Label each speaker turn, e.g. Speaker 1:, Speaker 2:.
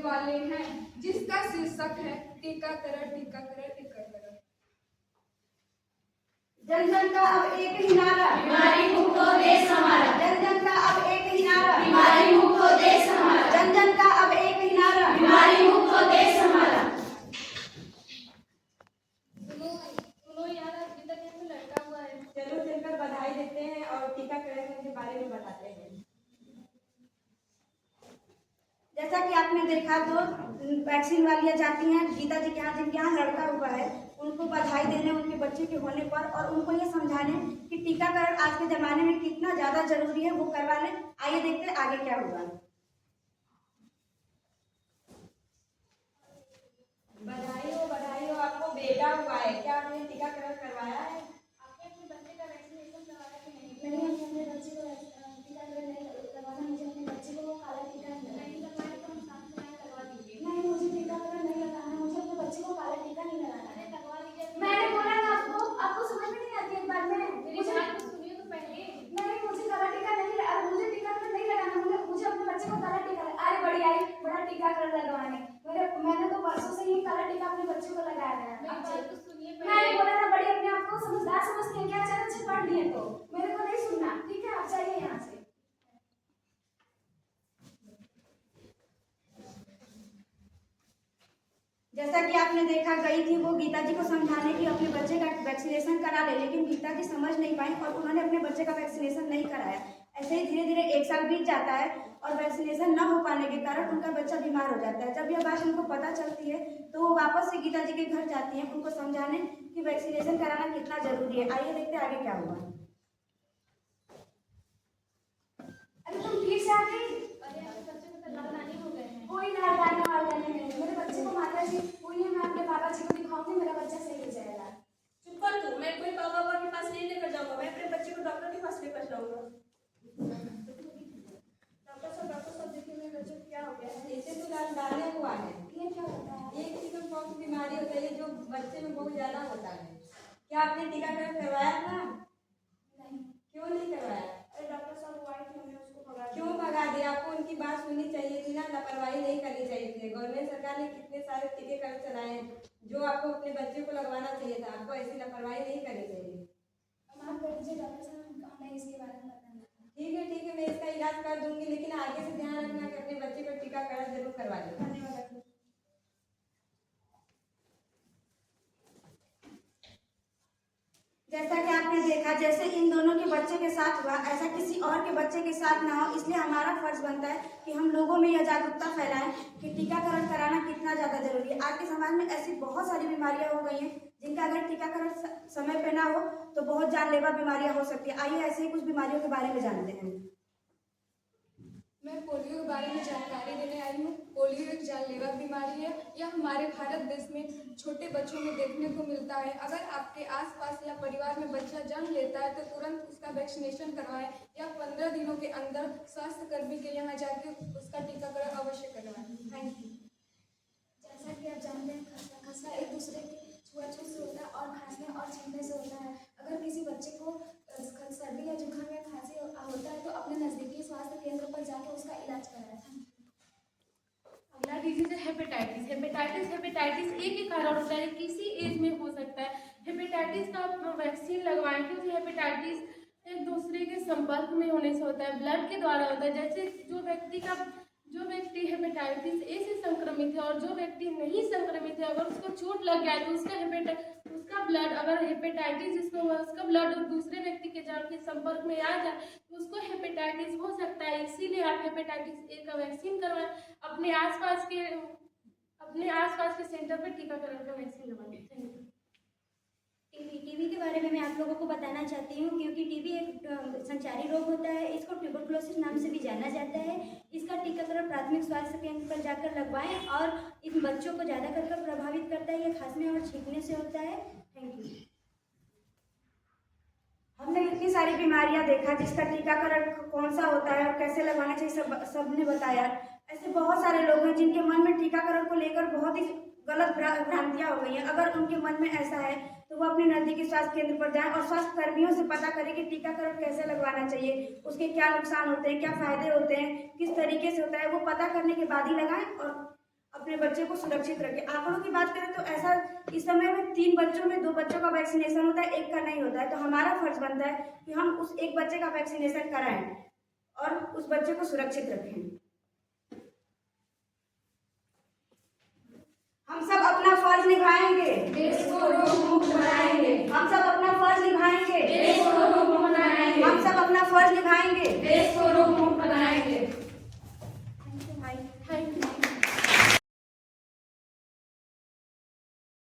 Speaker 1: वाले हैं, जिसका शीर्षक है टीकाकरण टीकाकरण टीकाकरण।
Speaker 2: जन जन का अब एक ही नारा,
Speaker 3: बीमारी मुक्त हो देश हमारा।
Speaker 2: जन जन का अब एक ही नारा,
Speaker 3: बीमारी मुक्त हो देश हमारा।
Speaker 2: जन जन का अब एक ही नारा,
Speaker 3: बीमारी मुक्त हो देश हमारा।
Speaker 1: सुनो यार, अभी तक इसमें लटका हुआ है।
Speaker 2: चलो चलकर बधाई देते हैं और टीकाकरण के बारे में बताते हैं। जैसा कि आपने देखा, दो वैक्सीन वालियां जाती हैं गीता जी के यहाँ, जिनके यहाँ लड़का हुआ है, उनको बधाई देने उनके बच्चे के होने पर, और उनको ये समझाने कि टीकाकरण आज के जमाने में कितना ज्यादा जरूरी है, वो करवा लें। आइए देखते हैं आगे क्या हुआ। बधाई हो, आपको बेटा हुआ है। क्या आपने टीकाकरण करवाया है?
Speaker 1: आपने अपने बच्चे का वैक्सीनेशन करवाया कि नहीं?
Speaker 4: नहीं, हमने अपने बच्चे को टीकाकरण नहीं करवाना। मुझे अपने बच्चे को काला टीका
Speaker 1: नहीं लगवाया तो हम साथ में करवा दीजिए।
Speaker 4: नहीं, मुझे टीकाकरण नहीं लगाना। मुझे अपने बच्चे को काला टीका नहीं लगाना है।
Speaker 1: लगवा दीजिए।
Speaker 4: मैंने बोला ना आपको समझ में नहीं आती एक बार में।
Speaker 1: मेरी बात तो सुनिए तो पहले।
Speaker 4: नहीं, मुझे काला टीका नहीं, मुझे टीकाकरण नहीं लगाना। मुझे अपने बच्चे को काला टीका अरे बड़ी आई बड़ा टीकाकरण लगवाने। मैंने तो परसों से ही काला टीका अपने बच्चे को लगाया है।
Speaker 1: मेरी बात तो सुनिए
Speaker 4: मैंने
Speaker 1: पहले।
Speaker 4: बोला ना, बड़ी अपने आप को समझदार समझती है क्या? अच्छे पढ़ लिए तो मेरे को नहीं सुनना, ठीक है? आप जाइए यहाँ से।
Speaker 2: जैसा कि आपने देखा, गई थी वो गीता जी को समझाने कि अपने बच्चे का वैक्सीनेशन करा ले, लेकिन गीता जी समझ नहीं पाई और उन्होंने अपने बच्चे का वैक्सीनेशन नहीं कराया। ऐसे ही धीरे धीरे एक साल बीत जाता है और वैक्सीनेशन न हो पाने के कारण उनका बच्चा बीमार हो जाता है। जब यह बात उनको पता चलती है तो वो वापस से गीता जी के घर जाती हैं उनको समझाने कि वैक्सीनेशन कराना कितना जरूरी है। आइए देखते हैं आगे क्या हुआ।
Speaker 4: अरे तुम फिर से आ गई?
Speaker 1: अरे आपके बच्चे को तो लाल हो गए हैं।
Speaker 4: कोई लालदानी वालदानी नहीं। मेरे बच्चे को माता जी हुई है, मैं अपने बाबा जी को दिखाऊंगी, मेरा बच्चा सही हो जाएगा।
Speaker 2: चुप कर तू। मैं कोई बाबा के पास नहीं लेकर जाऊंगा, मैं अपने बच्चे को डॉक्टर के पास लेकर जाऊंगा। डॉक्टर साहब देखिए, मेरे बच्चे को क्या हो गया है? इसे तो लाल हुआ है।
Speaker 4: ये क्या होता है?
Speaker 2: ये चिकन पॉक्स बीमारी होता है जो बच्चे में बहुत ज्यादा होता है। क्या आपने टीकाकरण करवाया था?
Speaker 4: नहीं।
Speaker 2: क्यों नहीं करवाया?
Speaker 4: अरे डॉक्टर साहब वो आई थी, हमने उसको भगा दिया।
Speaker 2: क्यों भगा दिया? आपको उनकी बात सुननी चाहिए थी ना, लापरवाही नहीं करनी चाहिए थी। गवर्नमेंट सरकार ने कितने सारे टीकाकरण चलाए हैं जो आपको अपने बच्चे को लगवाना चाहिए था। आपको ऐसी लापरवाही नहीं करनी चाहिए।
Speaker 4: माफ कर दीजिए डॉक्टर साहब, हमें इसके बारे में पता नहीं था।
Speaker 2: ठीक है, मैं इसका इलाज कर दूंगी, लेकिन आगे से ध्यान रखना कि अपने बच्चे को टीकाकरण जरूर करवा दें।
Speaker 4: धन्यवाद।
Speaker 2: जैसा कि आपने देखा, जैसे इन दोनों के बच्चे के साथ हुआ, ऐसा किसी और के बच्चे के साथ ना हो, इसलिए हमारा फर्ज बनता है कि हम लोगों में यह जागरूकता फैलाएं कि टीकाकरण कराना कितना ज़्यादा जरूरी है। आज के समाज में ऐसी बहुत सारी बीमारियां हो गई हैं जिनका अगर टीकाकरण समय पे ना हो तो बहुत जानलेवा बीमारियां हो सकती है। आइए ऐसे ही कुछ बीमारियों के बारे में जानते हैं।
Speaker 1: मैं पोलियो के बारे में जानकारी देने आई हूँ। पोलियो एक जानलेवा बीमारी है। यह हमारे भारत देश में छोटे बच्चों में देखने को मिलता है। अगर आपके आसपास या परिवार में बच्चा जन्म लेता है तो तुरंत उसका वैक्सीनेशन करवाएं या 15 दिनों के अंदर स्वास्थ्य कर्मी के यहाँ जाके उसका टीकाकरण अवश्य करवाएं। Thank you.
Speaker 4: जैसा कि आप जानते हैं, खसरा एक दूसरे के छुआछूत से होता है और खांसने और छींकने से होता है। अगर किसी बच्चे को सर्दी या जुकाम या खांसी होता है तो अपने नज़दीकी स्वास्थ्य केंद्र पर जाकर उसका इलाज कराएं।
Speaker 5: अगला डिजीज है हेपेटाइटिस। हेपेटाइटिस ए के कारण होता है, किसी एज में हो सकता है। हेपेटाइटिस का वैक्सीन लगवाएं क्योंकि हेपेटाइटिस एक दूसरे के संपर्क में होने से होता है, ब्लड के द्वारा होता है। जैसे जो व्यक्ति हेपेटाइटिस ए से संक्रमित है और जो व्यक्ति नहीं संक्रमित है, अगर उसको चोट लग गया है तो उसका ब्लड, अगर हेपेटाइटिस जिसको हुआ उसका ब्लड दूसरे व्यक्ति के जड़ के संपर्क में आ जाए तो उसको हेपेटाइटिस हो सकता है। इसीलिए आप हेपेटाइटिस ए का वैक्सीन करवाएं। अपने आसपास के सेंटर पर टीकाकरण का वैक्सीन लगवाएं। Thank you.
Speaker 6: टीबी के बारे में मैं आप लोगों को बताना चाहती हूँ, क्योंकि टीबी एक संचारी रोग होता है। इसको ट्यूबरकुलोसिस नाम से भी जाना जाता है। इसका टीकाकरण प्राथमिक स्वास्थ्य केंद्र पर जाकर लगवाएं और इन बच्चों को ज़्यादा कर प्रभावित करता है। यह खांसने और छींकने से होता है। Thank you.
Speaker 2: हमने इतनी सारी बीमारियां देखा जिसका टीकाकरण कौन सा होता है और कैसे लगवाना चाहिए, सबने बताया। ऐसे बहुत सारे लोग हैं जिनके मन में टीकाकरण को लेकर बहुत ही गलत भ्रांतियां हो गई हैं। अगर उनके मन में ऐसा है तो वो अपने नजदीकी स्वास्थ्य केंद्र पर जाएं और स्वास्थ्य कर्मियों से पता करें कि टीकाकरण कैसे लगवाना चाहिए, उसके क्या नुकसान होते हैं, क्या फायदे होते हैं, किस तरीके से होता है, वो पता करने के बाद ही लगाएं। और अपने बच्चे को सुरक्षित रखें। आंकड़ों की बात करें तो ऐसा इस समय में 3 बच्चों में 2 बच्चों का वैक्सीनेशन होता है, 1 का नहीं होता है। तो हमारा फर्ज बनता है कि हम उस एक बच्चे का वैक्सीनेशन कराएं और उस बच्चे को सुरक्षित रखें। हम सब अपना फर्ज निभाएंगे,
Speaker 3: देश को रोग मुक्त बनाएंगे।
Speaker 2: हम सब